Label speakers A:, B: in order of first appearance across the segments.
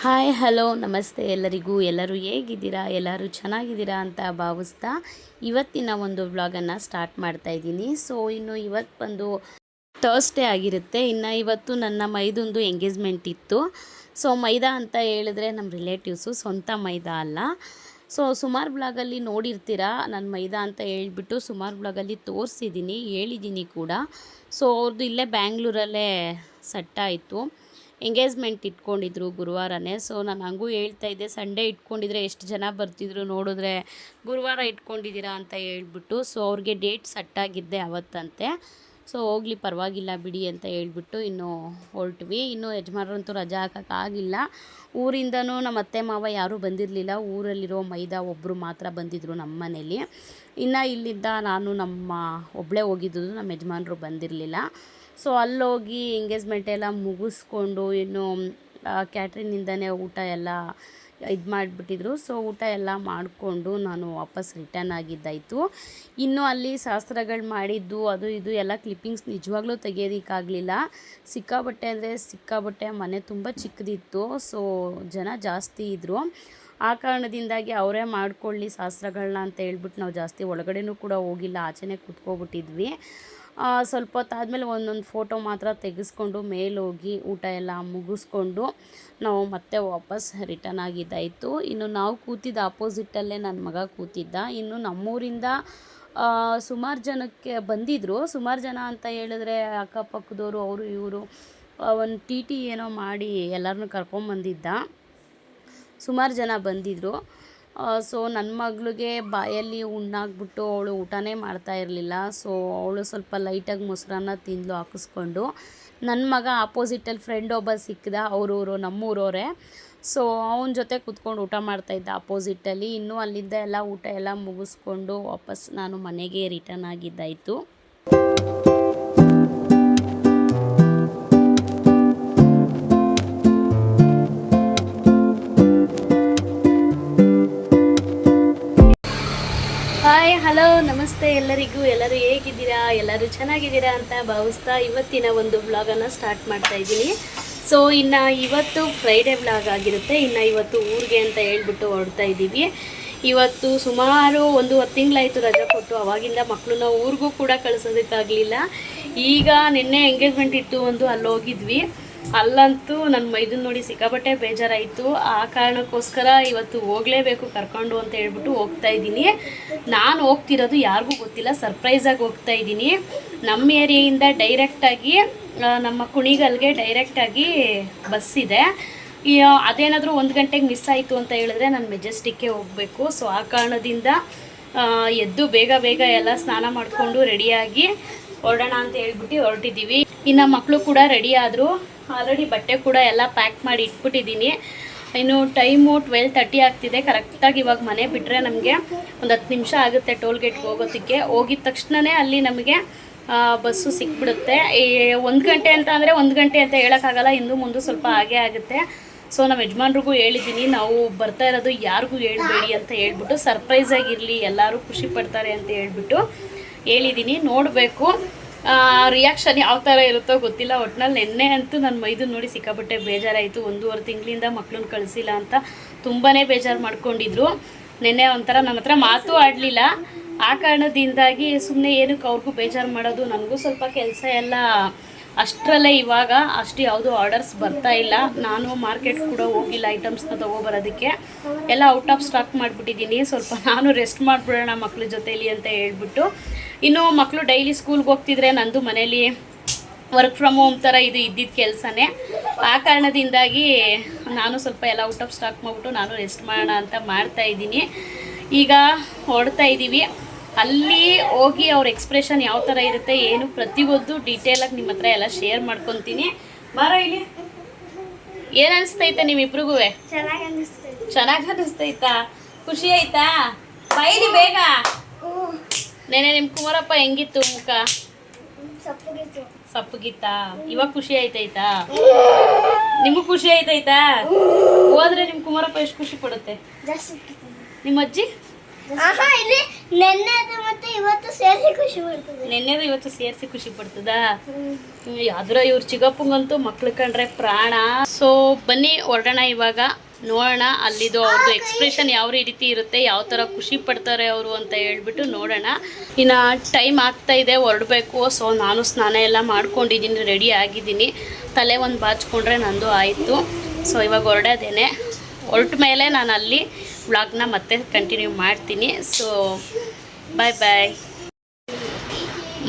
A: Hi hello ನಮಸ್ತೆ ಎಲ್ಲರಿಗೂ. ಎಲ್ಲರೂ ಹೇಗಿದ್ದೀರಾ? ಎಲ್ಲರೂ ಚೆನ್ನಾಗಿದ್ದೀರಾ ಅಂತ ಭಾವಿಸ್ತಾ ಇವತ್ತಿನ ಒಂದು ವ್ಲಾಗನ್ನು ಸ್ಟಾರ್ಟ್ ಮಾಡ್ತಾ ಇದ್ದೀನಿ. ಇನ್ನು ಇವತ್ತು ಬಂದು ಥರ್ಸ್ಡೇ ಆಗಿರುತ್ತೆ. ಇನ್ನು ಇವತ್ತು ನನ್ನ ಮೈದೊಂದು ಎಂಗೇಜ್ಮೆಂಟ್ ಇತ್ತು. ಮೈದಾ ಅಂತ ಹೇಳಿದ್ರೆ ನಮ್ಮ ರಿಲೇಟಿವ್ಸು, ಸ್ವಂತ ಮೈದಾ ಅಲ್ಲ. ಸುಮಾರು ಬ್ಲಾಗಲ್ಲಿ ನೋಡಿರ್ತೀರಾ, ನಾನು ಮೈದಾ ಅಂತ ಹೇಳ್ಬಿಟ್ಟು ಸುಮಾರು ಬ್ಲಾಗಲ್ಲಿ ತೋರಿಸಿದ್ದೀನಿ, ಹೇಳಿದ್ದೀನಿ ಕೂಡ. ಅವ್ರದ್ದು ಇಲ್ಲೇ ಬ್ಯಾಂಗ್ಳೂರಲ್ಲೇ ಸೆಟ್ಟಾಯಿತು. ಎಂಗೇಜ್ಮೆಂಟ್ ಇಟ್ಕೊಂಡಿದ್ರು ಗುರುವಾರನೇ. ನಾನು ಹಂಗೂ ಹೇಳ್ತಾ ಇದ್ದೆ, ಸಂಡೇ ಇಟ್ಕೊಂಡಿದ್ರೆ ಎಷ್ಟು ಜನ ಬರ್ತಿದ್ರು ನೋಡಿದ್ರೆ, ಗುರುವಾರ ಇಟ್ಕೊಂಡಿದ್ದೀರಾ ಅಂತ ಹೇಳ್ಬಿಟ್ಟು. ಅವ್ರಿಗೆ ಡೇಟ್ ಸೆಟ್ಟಾಗಿದ್ದೆ ಅವತ್ತಂತೆ. ಹೋಗಲಿ ಪರವಾಗಿಲ್ಲ ಬಿಡಿ ಅಂತ ಹೇಳ್ಬಿಟ್ಟು ಇನ್ನು ಹೊರಟ್ವಿ. ಇನ್ನು ಯಜಮಾನರಂತೂ ರಜಾ ಹಾಕೋಕ್ಕಾಗಿಲ್ಲ. ಊರಿಂದನೂ ನಮ್ಮ ಅತ್ತೆ ಮಾವ ಯಾರೂ ಬಂದಿರಲಿಲ್ಲ. ಊರಲ್ಲಿರೋ ಮೈದಾ ಒಬ್ಬರು ಮಾತ್ರ ಬಂದಿದ್ದರು ನಮ್ಮ ಮನೇಲಿ. ಇನ್ನು ಇಲ್ಲಿಂದ ನಾನು ನಮ್ಮ ಒಬ್ಬಳೇ ಹೋಗಿದ್ದು, ನಮ್ಮ ಯಜಮಾನರು ಬಂದಿರಲಿಲ್ಲ. ಅಲ್ಲೋಗಿ ಎಂಗೇಜ್ಮೆಂಟ್ ಎಲ್ಲ ಮುಗಿಸ್ಕೊಂಡು ಇನ್ನು ಕ್ಯಾಟ್ರಿನಿಂದನೇ ಊಟ ಎಲ್ಲ ಇದು ಮಾಡಿಬಿಟ್ಟಿದ್ರು. ಊಟ ಎಲ್ಲ ಮಾಡಿಕೊಂಡು ನಾನು ವಾಪಸ್ ರಿಟರ್ನ್ ಆಗಿದ್ದಾಯಿತು. ಇನ್ನು ಅಲ್ಲಿ ಶಾಸ್ತ್ರಗಳು ಮಾಡಿದ್ದು ಅದು ಇದು ಎಲ್ಲ ಕ್ಲಿಪ್ಪಿಂಗ್ಸ್ ನಿಜವಾಗ್ಲೂ ತೆಗಿಯೋದಕ್ಕಾಗಲಿಲ್ಲ. ಸಿಕ್ಕಾಬಟ್ಟೆ ಅಂದರೆ ಸಿಕ್ಕಾಬಟ್ಟೆ. ಮನೆ ತುಂಬ ಚಿಕ್ಕದಿತ್ತು. ಜನ ಜಾಸ್ತಿ ಇದ್ದರು. ಆ ಕಾರಣದಿಂದಾಗಿ ಅವರೇ ಮಾಡ್ಕೊಳ್ಳಿ ಶಾಸ್ತ್ರಗಳನ್ನ ಅಂತ ಹೇಳ್ಬಿಟ್ಟು ನಾವು ಜಾಸ್ತಿ ಒಳಗಡೆನೂ ಕೂಡ ಹೋಗಿಲ್ಲ, ಆಚೆನೇ ಕೂತ್ಕೊಬಿಟ್ಟಿದ್ವಿ. ಸ್ವಲ್ಪ ಹೊತ್ತಾದಮೇಲೆ ಒಂದೊಂದು ಫೋಟೋ ಮಾತ್ರ ತೆಗೆಸ್ಕೊಂಡು ಮೇಲೋಗಿ ಊಟ ಎಲ್ಲ ಮುಗಿಸ್ಕೊಂಡು ನಾವು ಮತ್ತೆ ವಾಪಸ್ ರಿಟರ್ನ್ ಆಗಿದ್ದಾಯಿತು. ಇನ್ನು ನಾವು ಕೂತಿದ್ದ ಆಪೋಸಿಟಲ್ಲೇ ನನ್ನ ಮಗ ಕೂತಿದ್ದ. ಇನ್ನು ನಮ್ಮೂರಿಂದ ಸುಮಾರು ಜನಕ್ಕೆ ಬಂದಿದ್ದರು. ಸುಮಾರು ಜನ ಅಂತ ಹೇಳಿದ್ರೆ ಅಕ್ಕಪಕ್ಕದವರು, ಅವರು ಇವರು ಒಂದು ಟಿ ಏನೋ ಮಾಡಿ ಎಲ್ಲರನ್ನೂ ಕರ್ಕೊಂಬಂದಿದ್ದ. ಸುಮಾರು ಜನ ಬಂದಿದ್ದರು. ನನ್ನ ಮಗಳಿಗೆ ಬಾಯಲ್ಲಿ ಹುಣ್ಣಾಗ್ಬಿಟ್ಟು ಅವಳು ಊಟನೇ ಮಾಡ್ತಾ ಇರಲಿಲ್ಲ. ಅವಳು ಸ್ವಲ್ಪ ಲೈಟಾಗಿ ಮೊಸರನ್ನ ತಿಂದು ಹಾಕಿಸ್ಕೊಂಡು, ನನ್ನ ಮಗ ಆಪೋಸಿಟಲ್ಲಿ ಫ್ರೆಂಡ್ ಒಬ್ಬ ಸಿಕ್ಕಿದ, ಅವರವರು ನಮ್ಮೂರವರೇ. ಅವನ ಜೊತೆ ಕೂತ್ಕೊಂಡು ಊಟ ಮಾಡ್ತಾಯಿದ್ದ ಆಪೋಸಿಟಲ್ಲಿ. ಇನ್ನೂ ಅಲ್ಲಿಂದ ಎಲ್ಲ ಊಟ ಎಲ್ಲ ಮುಗಿಸ್ಕೊಂಡು ವಾಪಸ್ ನಾನು ಮನೆಗೆ ರಿಟರ್ನ್ ಆಗಿದ್ದಾಯಿತು. ಹಾಯ್ ಹಲೋ ನಮಸ್ತೆ ಎಲ್ಲರಿಗೂ. ಎಲ್ಲರೂ ಹೇಗಿದ್ದೀರಾ? ಎಲ್ಲರೂ ಚೆನ್ನಾಗಿದ್ದೀರಾ ಅಂತ ಭಾವಿಸ್ತಾ ಇವತ್ತಿನ ಒಂದು ವ್ಲಾಗನ್ನು ಸ್ಟಾರ್ಟ್ ಮಾಡ್ತಾ ಇದ್ದೀನಿ. ಇನ್ನು ಇವತ್ತು ಫ್ರೈಡೇ ವ್ಲಾಗ್ ಆಗಿರುತ್ತೆ. ಇನ್ನು ಇವತ್ತು ಊರಿಗೆ ಅಂತ ಹೇಳ್ಬಿಟ್ಟು ಹೊರಡ್ತಾ ಇದ್ದೀವಿ. ಇವತ್ತು ಸುಮಾರು 1 ತಿಂಗಳಾಯಿತು ರಜೆ ಕೊಟ್ಟು. ಅವಾಗಿಂದ ಮಕ್ಕಳನ್ನ ಊರಿಗೂ ಕೂಡ ಕಳಿಸೋದಕ್ಕಾಗಲಿಲ್ಲ. ಈಗ ನಿನ್ನೆ ಎಂಗೇಜ್ಮೆಂಟ್ ಇತ್ತು ಒಂದು, ಅಲ್ಲಿ ಹೋಗಿದ್ವಿ. ಅಲ್ಲಂತೂ ನನ್ನ ಮೈದನ್ ನೋಡಿ ಸಿಕ್ಕಾಪಟ್ಟೆ ಬೇಜಾರಾಯಿತು. ಆ ಕಾರಣಕ್ಕೋಸ್ಕರ ಇವತ್ತು ಹೋಗಲೇಬೇಕು ಕರ್ಕೊಂಡು ಅಂತ ಹೇಳ್ಬಿಟ್ಟು ಹೋಗ್ತಾ ಇದ್ದೀನಿ. ನಾನು ಹೋಗ್ತಿರೋದು ಯಾರಿಗೂ ಗೊತ್ತಿಲ್ಲ, ಸರ್ಪ್ರೈಸಾಗಿ ಹೋಗ್ತಾ ಇದ್ದೀನಿ. ನಮ್ಮ ಏರಿಯಾಯಿಂದ ಡೈರೆಕ್ಟಾಗಿ ನಮ್ಮ ಕುಣಿಗಲ್ಗೆ ಡೈರೆಕ್ಟಾಗಿ ಬಸ್ ಇದೆ. ಅದೇನಾದರೂ 1 ಗಂಟೆಗೆ ಮಿಸ್ ಆಯಿತು ಅಂತ ಹೇಳಿದ್ರೆ ನಾನು ಮೆಜೆಸ್ಟಿಕ್ಗೆ ಹೋಗಬೇಕು. ಆ ಕಾರಣದಿಂದ ಎದ್ದು ಬೇಗ ಎಲ್ಲ ಸ್ನಾನ ಮಾಡಿಕೊಂಡು ರೆಡಿಯಾಗಿ ಹೊರಡೋಣ ಅಂತ ಹೇಳ್ಬಿಟ್ಟು ಹೊರಟಿದ್ದೀವಿ. ಇನ್ನು ಮಕ್ಕಳು ಕೂಡ ರೆಡಿ ಆದರು. ಆಲ್ರೆಡಿ ಬಟ್ಟೆ ಕೂಡ ಎಲ್ಲ ಪ್ಯಾಕ್ ಮಾಡಿ ಇಟ್ಬಿಟ್ಟಿದ್ದೀನಿ. ಇನ್ನು ಟೈಮು 12:30 ಆಗ್ತಿದೆ. ಕರೆಕ್ಟಾಗಿ ಇವಾಗ ಮನೆ ಬಿಟ್ಟರೆ ನಮಗೆ ಒಂದು 10 ನಿಮಿಷ ಆಗುತ್ತೆ ಟೋಲ್ಗೇಟ್ಗೆ ಹೋಗೋದಕ್ಕೆ. ಹೋಗಿದ ತಕ್ಷಣವೇ ಅಲ್ಲಿ ನಮಗೆ ಬಸ್ಸು ಸಿಕ್ಬಿಡುತ್ತೆ. 1 ಗಂಟೆ ಅಂತ ಅಂದರೆ 1 ಗಂಟೆ ಅಂತ ಹೇಳೋಕ್ಕಾಗಲ್ಲ, ಹಿಂದೂ ಮುಂದೆ ಸ್ವಲ್ಪ ಹಾಗೇ ಆಗುತ್ತೆ. ನಮ್ಮ ಯಜಮಾನ್ರಿಗೂ ಹೇಳಿದ್ದೀನಿ, ನಾವು ಬರ್ತಾ ಇರೋದು ಯಾರಿಗೂ ಹೇಳ್ಬೇಡಿ ಅಂತ ಹೇಳ್ಬಿಟ್ಟು, ಸರ್ಪ್ರೈಸಾಗಿರಲಿ, ಎಲ್ಲರೂ ಖುಷಿ ಪಡ್ತಾರೆ ಅಂತ ಹೇಳ್ಬಿಟ್ಟು ಹೇಳಿದ್ದೀನಿ. ನೋಡಬೇಕು ರಿಯಾಕ್ಷನ್ ಯಾವ ಥರ ಇರುತ್ತೋ ಗೊತ್ತಿಲ್ಲ. ಒಟ್ಟಿನಲ್ಲಿ ನೆನ್ನೆ ಅಂತೂ ನನ್ನ ಮೈದನ್ ನೋಡಿ ಸಿಕ್ಕಾಪಟ್ಟೆ ಬೇಜಾರಾಯಿತು. 1.5 ತಿಂಗಳಿಂದ ಮಕ್ಕಳನ್ನ ಕಳಿಸಿಲ್ಲ ಅಂತ ತುಂಬಾ ಬೇಜಾರು ಮಾಡ್ಕೊಂಡಿದ್ರು. ನೆನ್ನೆ ಒಂಥರ ನನ್ನ ಹತ್ರ ಮಾತು ಆಡಲಿಲ್ಲ. ಆ ಕಾರಣದಿಂದಾಗಿ ಸುಮ್ಮನೆ ಏನಕ್ಕೆ ಅವ್ರಿಗೂ ಬೇಜಾರು ಮಾಡೋದು, ನನಗೂ ಸ್ವಲ್ಪ ಕೆಲಸ ಎಲ್ಲ ಅಷ್ಟರಲ್ಲೇ ಇವಾಗ ಅಷ್ಟು ಯಾವುದೂ ಆರ್ಡರ್ಸ್ ಬರ್ತಾ ಇಲ್ಲ. ನಾನು ಮಾರ್ಕೆಟ್ ಕೂಡ ಹೋಗಿಲ್ಲ ಐಟಮ್ಸ್ನ ತೊಗೊಬರೋದಕ್ಕೆ. ಎಲ್ಲ ಔಟ್ ಆಫ್ ಸ್ಟಾಕ್ ಮಾಡಿಬಿಟ್ಟಿದ್ದೀನಿ. ಸ್ವಲ್ಪ ನಾನು ರೆಸ್ಟ್ ಮಾಡಿಬಿಡೋಣ ಮಕ್ಳ ಜೊತೇಲಿ ಅಂತ ಹೇಳ್ಬಿಟ್ಟು. ಇನ್ನು ಮಕ್ಕಳು ಡೈಲಿ ಸ್ಕೂಲ್ಗೆ ಹೋಗ್ತಿದ್ರೆ ನಂದು ಮನೇಲಿ ವರ್ಕ್ ಫ್ರಮ್ ಹೋಮ್ ಥರ ಇದು ಇದ್ದಿದ್ದ ಕೆಲಸನೇ. ಆ ಕಾರಣದಿಂದಾಗಿ ನಾನು ಸ್ವಲ್ಪ ಎಲ್ಲ ಔಟ್ ಆಫ್ ಸ್ಟಾಕ್ ಮಾಡಿಬಿಟ್ಟು ನಾನು ರೆಸ್ಟ್ ಮಾಡೋಣ ಅಂತ ಮಾಡ್ತಾಯಿದ್ದೀನಿ. ಈಗ ಹೊರಡ್ತಾ ಇದ್ದೀವಿ. ಅಲ್ಲಿ ಹೋಗಿ ಅವ್ರ ಎಕ್ಸ್ಪ್ರೆಷನ್ ಯಾವ ಥರ ಇರುತ್ತೆ ಏನು ಪ್ರತಿಯೊಂದು ಡೀಟೇಲಾಗಿ ನಿಮ್ಮ ಹತ್ರ ಎಲ್ಲ ಶೇರ್ ಮಾಡ್ಕೊತೀನಿ. ಬಾರೋ ಇಲ್ಲಿ. ಏನು ಅನಿಸ್ತೈತೆ ನಿಮ್ಮಿಬ್ರಿಗೂ? ಚೆನ್ನಾಗಿ ಅನ್ನಿಸ್ತೈತಾ? ಖುಷಿ ಆಯ್ತಾ? ಬೈಲಿ ಬೇಗ. ನೆನೆ ನಿಮ್ಮ ಕುಮಾರಪ್ಪ ಹೆಂಗಿತ್ತು ಮುಖ? ಸಪ್ಪಗಿತ್ತಾ? ಇವಾಗ ಖುಷಿ ಆಯ್ತಾಯ್ತಾ? ನಿಮಗೂ ಖುಷಿ ಆಯ್ತಾಯ್ತಾ? ಹೋದ್ರೆ ನಿಮ್ಮ ಕುಮಾರಪ್ಪ ಎಷ್ಟು ಖುಷಿ ಪಡುತ್ತೆ? ನಿಮ್ಮ ಅಜ್ಜಿ
B: ಇಲ್ಲಿ ನೆನ್ನೆದು ಮತ್ತೆ ಇವತ್ತು ಸೇರಿಸಿ ಖುಷಿ ಪಡ್ತದೆ.
A: ನೆನ್ನೆದು ಇವತ್ತು ಸೇರಿಸಿ ಖುಷಿ ಪಡ್ತದಾ? ಯಾವ್ದ್ರ ಇವ್ರ ಚಿಕ್ಕಪ್ಪಂಗಂತೂ ಮಕ್ಳು ಕಂಡ್ರೆ ಪ್ರಾಣ. ಸೊ ಬನ್ನಿ ಹೊರಡೋಣ ಇವಾಗ, ನೋಡೋಣ ಅಲ್ಲಿದು ಅವ್ರದ್ದು ಎಕ್ಸ್ಪ್ರೆಷನ್ ಯಾವ ರೀತಿ ಇರುತ್ತೆ, ಯಾವ ಥರ ಖುಷಿ ಪಡ್ತಾರೆ ಅವರು ಅಂತ ಹೇಳ್ಬಿಟ್ಟು ನೋಡೋಣ. ಇನ್ನು ಟೈಮ್ ಆಗ್ತಾ ಇದೆ, ಹೊರಡಬೇಕು. ಸೊ ನಾನು ಸ್ನಾನ ಎಲ್ಲ ಮಾಡ್ಕೊಂಡಿದ್ದೀನಿ, ರೆಡಿ ಆಗಿದ್ದೀನಿ. ತಲೆ ಒಂದು ಬಾಚ್ಕೊಂಡ್ರೆ ನಂದು ಆಯಿತು. ಸೊ ಇವಾಗ ಹೊರಡೋದೇನೆ. ಹೊರಟ ಮೇಲೆ ನಾನು ಅಲ್ಲಿ ವ್ಲಾಗ್ನ ಮತ್ತೆ ಕಂಟಿನ್ಯೂ ಮಾಡ್ತೀನಿ. ಸೊ ಬಾಯ್ ಬಾಯ್.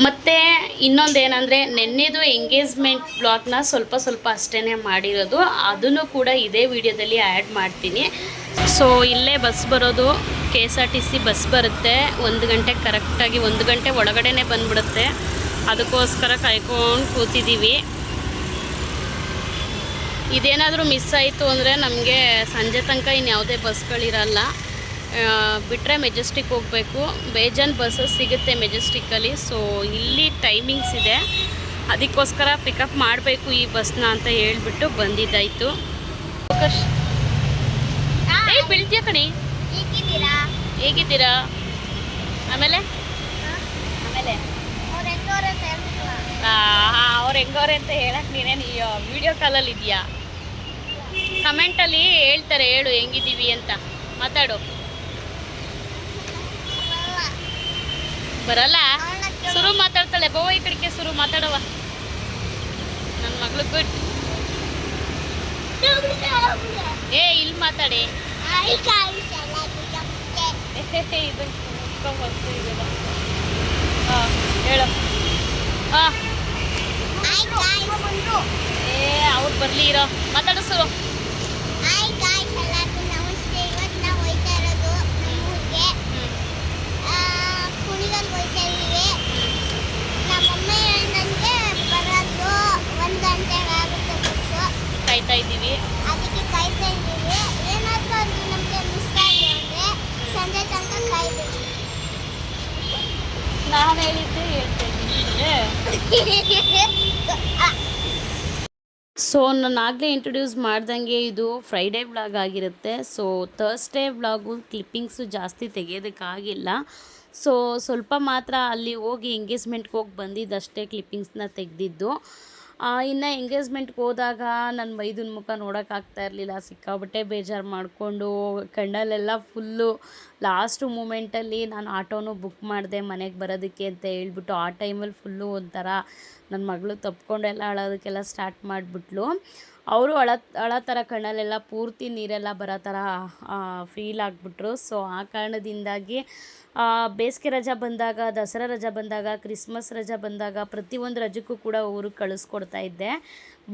A: ಮತ್ತು ಇನ್ನೊಂದೇನೆಂದರೆ ನೆನ್ನೆದು ಎಂಗೇಜ್ಮೆಂಟ್ ಬ್ಲಾಗ್ನ ಸ್ವಲ್ಪ ಅಷ್ಟೇ ಮಾಡಿರೋದು, ಅದನ್ನು ಕೂಡ ಇದೇ ವಿಡಿಯೋದಲ್ಲಿ ಆ್ಯಡ್ ಮಾಡ್ತೀನಿ. ಸೊ ಇಲ್ಲೇ ಬಸ್ ಬರೋದು, KSRTC ಬಸ್ ಬರುತ್ತೆ 1 ಗಂಟೆ ಕರೆಕ್ಟಾಗಿ, 1 ಗಂಟೆ ಒಳಗಡೆನೇ ಬಂದುಬಿಡುತ್ತೆ. ಅದಕ್ಕೋಸ್ಕರ ಕಾಯ್ಕೊಂಡು ಕೂತಿದ್ದೀವಿ. ಇದೇನಾದರೂ ಮಿಸ್ ಆಯಿತು ಅಂದರೆ ನಮಗೆ ಸಂಜೆ ತನಕ ಇನ್ಯಾವುದೇ ಬಸ್ಗಳಿರಲ್ಲ. ಬಿಟ್ಟರೆ ಮೆಜೆಸ್ಟಿಕ್ ಹೋಗಬೇಕು. ಬೇಜಾನ್ ಬಸ್ಸಸ್ ಸಿಗುತ್ತೆ ಮೆಜೆಸ್ಟಿಕ್ಕಲ್ಲಿ. ಸೊ ಇಲ್ಲಿ ಟೈಮಿಂಗ್ಸ್ ಇದೆ, ಅದಕ್ಕೋಸ್ಕರ ಪಿಕಪ್ ಮಾಡಬೇಕು ಈ ಬಸ್ನ ಅಂತ ಹೇಳ್ಬಿಟ್ಟು ಬಂದಿದ್ದಾಯಿತು. ಬೀಳ್ತೀಯ ಕಣಿ, ಹೇಗಿದ್ದೀರಾ? ಆಮೇಲೆ ಅವ್ರು ಹೆಂಗವ್ರೆ ಅಂತ ಹೇಳಕ್ಕೆ ನೀನೇನು ವಿಡಿಯೋ ಕಾಲಲ್ಲಿ ಇದೆಯಾ? ಕಮೆಂಟಲ್ಲಿ ಹೇಳ್ತಾರೆ, ಹೇಳು ಹೆಂಗಿದ್ದೀವಿ ಅಂತ. ಮಾತಾಡು. ಬರಲ್ಲ? ಸುರು ಮಾತಾಡ್ತಾಳೆ. ಬೋವ ಈ ಕಡೆಗೆ ಸುರು ಮಾತಾಡವ. ನನ್ನ ಮಗಳು ಗುಡ್. ಇಲ್ಲಿ ಮಾತಾಡಿ. ಇದು ಹೇಳು. ಅವ್ರು ಬರ್ಲಿ ಇರೋ, ಮಾತಾಡು ಸುರು. ಕಾಯ್ತಾ ಇದ್ದೀವಿ.
B: ಅದಕ್ಕೆ ಕಾಯ್ತಾ ಇದ್ದೀವಿ. ಏನಾದರೂ ಅದು ನಮಗೆ ಮಿಸ್ ಆಗಿ ಅಂದರೆ ಸಂಜೆ ತನಕ ಕಾಯ್ಬೇಕು.
A: ನಾನು ಹೇಳಿದ್ದೆ ಹೇಳ್ತಾ ಇದ್ದೀನಿ. ಸೊ ನಾನು ಆಗಲೇ ಇಂಟ್ರೊಡ್ಯೂಸ್ ಮಾಡ್ದಂಗೆ ಇದು ಫ್ರೈಡೇ ವ್ಲಾಗ್ ಆಗಿರುತ್ತೆ. ಸೊ ಥರ್ಸ್ಡೇ ವ್ಲಾಗು ಕ್ಲಿಪ್ಪಿಂಗ್ಸು ಜಾಸ್ತಿ ತೆಗೆಯೋದಕ್ಕಾಗಿಲ್ಲ. ಸೊ ಸ್ವಲ್ಪ ಮಾತ್ರ ಅಲ್ಲಿ ಹೋಗಿ ಎಂಗೇಜ್ಮೆಂಟ್ಗೆ ಹೋಗಿ ಬಂದಿದ್ದಷ್ಟೇ ಕ್ಲಿಪ್ಪಿಂಗ್ಸ್ನ ತೆಗೆದಿದ್ದು. ಇನ್ನು ಎಂಗೇಜ್ಮೆಂಟ್ಗೆ ಹೋದಾಗ ನನ್ನ ಮೈದನ ಮುಖ ನೋಡೋಕ್ಕಾಗ್ತಾ ಇರಲಿಲ್ಲ. ಸಿಕ್ಕಾಬಟ್ಟೆ ಬೇಜಾರು ಮಾಡಿಕೊಂಡು ಕಣ್ಣಲ್ಲೆಲ್ಲ ಫುಲ್ಲು. ಲಾಸ್ಟ್ ಮೂಮೆಂಟಲ್ಲಿ ನಾನು ಆಟೋನು ಬುಕ್ ಮಾಡಿದೆ ಮನೆಗೆ ಬರೋದಕ್ಕೆ ಅಂತ ಹೇಳ್ಬಿಟ್ಟು. ಆ ಟೈಮಲ್ಲಿ ಫುಲ್ಲು ಒಂಥರ ನನ್ನ ಮಗಳು ತಪ್ಪಿಕೊಂಡೆಲ್ಲ ಅಳೋದಕ್ಕೆಲ್ಲ ಸ್ಟಾರ್ಟ್ ಮಾಡಿಬಿಟ್ಲು. ಅವರು ಅಳೋ ಥರ ಕಣ್ಣಲ್ಲೆಲ್ಲ ಪೂರ್ತಿ ನೀರೆಲ್ಲ ಬರೋ ಥರ ಫೀಲ್ ಆಗಿಬಿಟ್ರು. ಸೊ ಆ ಕಾರಣದಿಂದಾಗಿ ಬೇಸಿಗೆ ರಜೆ ಬಂದಾಗ, ದಸರಾ ರಜೆ ಬಂದಾಗ, ಕ್ರಿಸ್ಮಸ್ ರಜೆ ಬಂದಾಗ ಪ್ರತಿಯೊಂದು ರಜಕ್ಕೂ ಕೂಡ ಊರಿಗೆ ಕಳಿಸ್ಕೊಡ್ತಾ ಇದ್ದೆ.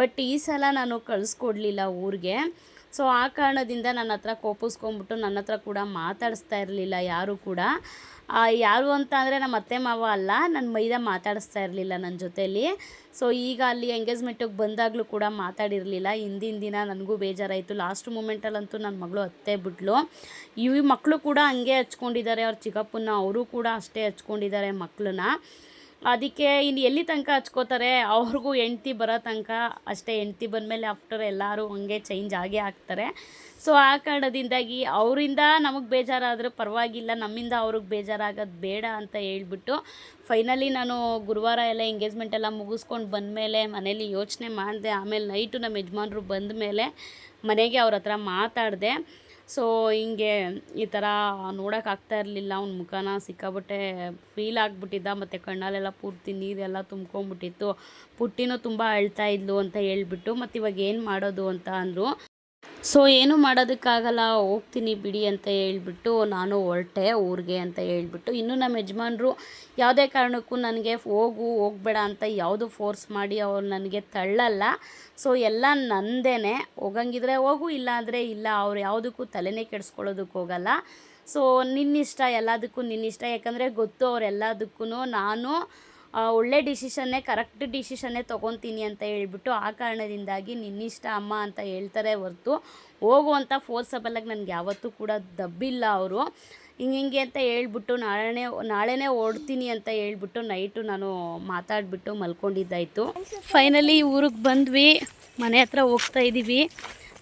A: ಬಟ್ ಈ ಸಲ ನಾನು ಕಳಿಸ್ಕೊಡ್ಲಿಲ್ಲ ಊರಿಗೆ. ಸೊ ಆ ಕಾರಣದಿಂದ ನನ್ನ ಹತ್ರ ಕೋಪಿಸ್ಕೊಂಬಿಟ್ಟು ನನ್ನ ಹತ್ರ ಕೂಡ ಮಾತಾಡಿಸ್ತಾ ಇರಲಿಲ್ಲ ಯಾರು ಕೂಡ. ಯಾರು ಅಂತ ಅಂದರೆ ನಮ್ಮ ಅತ್ತೆ ಮಾವ ಅಲ್ಲ, ನನ್ನ ಮೈದ ಮಾತಾಡಿಸ್ತಾ ಇರಲಿಲ್ಲ ನನ್ನ ಜೊತೆಯಲ್ಲಿ. ಸೊ ಈಗ ಅಲ್ಲಿ ಎಂಗೇಜ್ಮೆಂಟಿಗೆ ಬಂದಾಗಲೂ ಕೂಡ ಮಾತಾಡಿರಲಿಲ್ಲ. ಹಿಂದಿನ ದಿನ ನನಗೂ ಬೇಜಾರಾಯಿತು. ಲಾಸ್ಟ್ ಮೂಮೆಂಟಲ್ಲಂತೂ ನನ್ನ ಮಗಳು ಅತ್ತೆ ಬಿಟ್ಲು. ಈ ಮಕ್ಕಳು ಕೂಡ ಹಂಗೆ ಹಚ್ಕೊಂಡಿದ್ದಾರೆ, ಅವ್ರ ಚಿಕ್ಕಪ್ಪನ ಅವರು ಕೂಡ ಅಷ್ಟೇ ಹಚ್ಕೊಂಡಿದ್ದಾರೆ ಮಕ್ಕಳನ್ನ. ಅದಕ್ಕೆ ಇನ್ನು ಎಲ್ಲಿ ತನಕ ಹಚ್ಕೋತಾರೆ, ಅವ್ರಿಗೂ ಹೆಂಡ್ತಿ ಬರೋ ತನಕ ಅಷ್ಟೇ. ಹೆಂಡ್ತಿ ಬಂದಮೇಲೆ ಆಫ್ಟರ್ ಎಲ್ಲರೂ ಹಂಗೆ ಚೇಂಜ್ ಆಗೇ ಆಗ್ತಾರೆ. ಸೊ ಆ ಕಾರಣದಿಂದಾಗಿ ಅವರಿಂದ ನಮಗೆ ಬೇಜಾರಾದರೂ ಪರವಾಗಿಲ್ಲ, ನಮ್ಮಿಂದ ಅವ್ರಿಗೆ ಬೇಜಾರಾಗೋದು ಬೇಡ ಅಂತ ಹೇಳ್ಬಿಟ್ಟು ಫೈನಲಿ ನಾನು ಗುರುವಾರ ಎಲ್ಲ ಎಂಗೇಜ್ಮೆಂಟ್ ಎಲ್ಲ ಮುಗಿಸ್ಕೊಂಡು ಬಂದಮೇಲೆ ಮನೇಲಿ ಯೋಚನೆ ಮಾಡಿದೆ. ಆಮೇಲೆ ನೈಟು ನಮ್ಮ ಯಜಮಾನ್ರು ಬಂದ ಮೇಲೆ ಮನೆಗೆ ಅವ್ರ ಹತ್ರ ಮಾತಾಡಿದೆ. ಸೊ ಹಿಂಗೆ ಈ ಥರ ನೋಡೋಕ್ಕಾಗ್ತಾ ಇರಲಿಲ್ಲ ಅವ್ನ ಮುಖನ. ಸಿಕ್ಕಾಬಟ್ಟೆ ಫೀಲ್ ಆಗಿಬಿಟ್ಟಿದ್ದ. ಮತ್ತು ಕಣ್ಣಲ್ಲೆಲ್ಲ ಪೂರ್ತಿ ನೀರೆಲ್ಲ ತುಂಬ್ಕೊಂಬಿಟ್ಟಿತ್ತು. ಪುಟ್ಟಿನೂ ತುಂಬ ಅಳ್ತಾ ಇದ್ಲು ಅಂತ ಹೇಳ್ಬಿಟ್ಟು. ಮತ್ತು ಇವಾಗ ಏನು ಮಾಡೋದು ಅಂತ ಅಂದರು. ಸೊ ಏನೂ ಮಾಡೋದಕ್ಕಾಗಲ್ಲ, ಹೋಗ್ತೀನಿ ಬಿಡಿ ಅಂತ ಹೇಳ್ಬಿಟ್ಟು ನಾನು ಹೊರಟೆ ಊರಿಗೆ ಅಂತ ಹೇಳ್ಬಿಟ್ಟು. ಇನ್ನು ನಮ್ಮ ಯಜಮಾನ್ರು ಯಾವುದೇ ಕಾರಣಕ್ಕೂ ನನಗೆ ಹೋಗಬೇಡ ಅಂತ ಯಾವುದು ಫೋರ್ಸ್ ಮಾಡಿ ಅವ್ರು ನನಗೆ ತಳ್ಳಲ್ಲ. ಸೊ ಎಲ್ಲ ನಂದೇನೆ, ಹೋಗಂಗಿದ್ರೆ ಹೋಗು, ಇಲ್ಲ ಅಂದರೆ ಇಲ್ಲ. ಅವ್ರು ಯಾವುದಕ್ಕೂ ತಲೆನೇ ಕೆಡಿಸ್ಕೊಳ್ಳೋದಕ್ಕೆ ಹೋಗಲ್ಲ. ಸೊ ನಿನ್ನಿಷ್ಟ, ಎಲ್ಲದಕ್ಕೂ ನಿನ್ನಿಷ್ಟ. ಯಾಕಂದರೆ ಗೊತ್ತು ಅವರೆಲ್ಲದಕ್ಕೂ ನಾನು ಒಳ್ಳೆ ಡಿಸಿಷನ್ನೇ, ಕರೆಕ್ಟ್ ಡಿಸಿಷನ್ನೇ ತೊಗೊತೀನಿ ಅಂತ ಹೇಳ್ಬಿಟ್ಟು. ಆ ಕಾರಣದಿಂದಾಗಿ ನಿನ್ನಿಷ್ಟ ಅಮ್ಮ ಅಂತ ಹೇಳ್ತಾರೆ ಹೊರತು ಹೋಗು ಅಂತ ಫೋರ್ಸಬಲಾಗಿ ನನಗೆ ಯಾವತ್ತೂ ಕೂಡ ದಬ್ಬಿಲ್ಲ ಅವರು. ಹಿಂಗೆ ಅಂತ ಹೇಳ್ಬಿಟ್ಟು ನಾಳೆನೇ ಓಡ್ತೀನಿ ಅಂತ ಹೇಳ್ಬಿಟ್ಟು ನೈಟು ನಾನು ಮಾತಾಡಿಬಿಟ್ಟು ಮಲ್ಕೊಂಡಿದ್ದಾಯಿತು. ಫೈನಲಿ ಊರಿಗೆ ಬಂದ್ವಿ, ಮನೆ ಹತ್ರ ಹೋಗ್ತಾ ಇದ್ದೀವಿ.